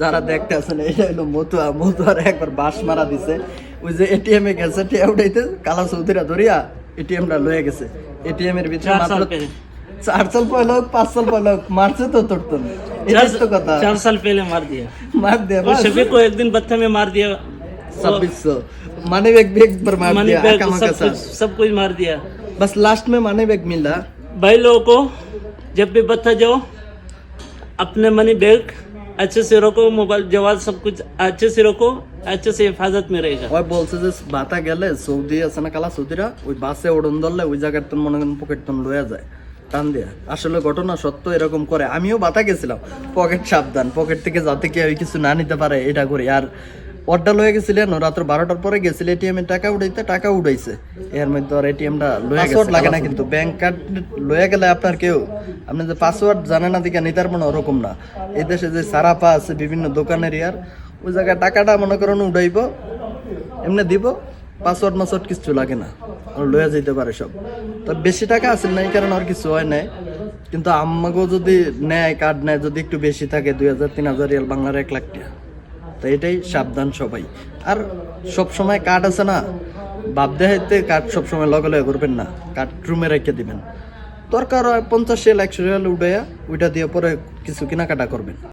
যারা দেখতে আছেন এটা হলো মতুয়ার একবার বাস মারা দিছে। ওই যে এটিএম এ গেছে টিয়া উঠাইতে, কালা চৌধুরীরা ধরিয়া এটিএমটা লয়ে গেছে। এটিএম এর ভিতরে মাত্র 4 साल पहले 5 साल पहले मारছে তো তোরতন, এটাই তো কথা। 4 साल पहले मार दिया वो शफी को एक दिन बत्थे में मार दिया 2600 मनी बैग भी एक बार मार दिया, सब कुछ मार दिया। बस लास्ट में मनी बैग मिला। भाई लोगों को जब भी बत्था जाओ अपने मनी बैग अच्छे से रखो, मोबाइल जवाब सब कुछ अच्छे से रखो, अच्छे से हिफाजत में रहेगा। ওই বলছে যে বাতা গেলে সৌদি আছে না কালা সৌদিরা, ওই বাসে ওড়ন ধরলে ওই জায়গার তো মনে করেন পকেট তো লয়ে যায় টান দিয়া। আসলে ঘটনা সত্য এরকম করে। আমিও বাতা গেছিলাম, পকেট সাবধান, পকেট থেকে যাতে কেউ কিছু না নিতে পারে এটা করি। আর অর্ডার লয়ে গেছিলেন রাত্র 12টার পরে গেছিল এটিএম এ টাকা উঠাইতে, টাকা উঠাইছে। এর মধ্যে আর এটিএমটা লয়ে গেছে। পাসওয়ার্ড লাগে না কিন্তু, ব্যাংক কার্ড লয়ে গেলে আপনার কেউ আপনি যে পাসওয়ার্ড জানে না দিকে নিতার মনে ওরকম না। এই দেশে যে সারাপা আছে বিভিন্ন দোকানের ইয়ার, ওই জায়গায় টাকাটা মনে করেন উঠাইব, এমনি দিব, পাসওয়ার্ড মাসওয়ার্ড কিছু লাগে না, আর লয়ে যেতে পারে সব। তো বেশি টাকা আছে না এই কারণে আর কিছু হয় নাই। কিন্তু আমাকেও যদি নেয় কার্ড নেয়, যদি একটু বেশি থাকে 2000-3000 রিয়াল, বাংলার 1 লাখ টাকা, তো এটাই সাবধান সবাই। আর সব সময় কার্ড আছে না, ভাব দেখাইতে কার্ড সবসময় লগে লগে করবেন না, কার্ড রুমে রেখে দিবেন। দরকার হয় 50 রিয়াল 100 রিয়াল উঠাইয়া ওইটা দিয়ে পরে কিছু কেনাকাটা করবেন।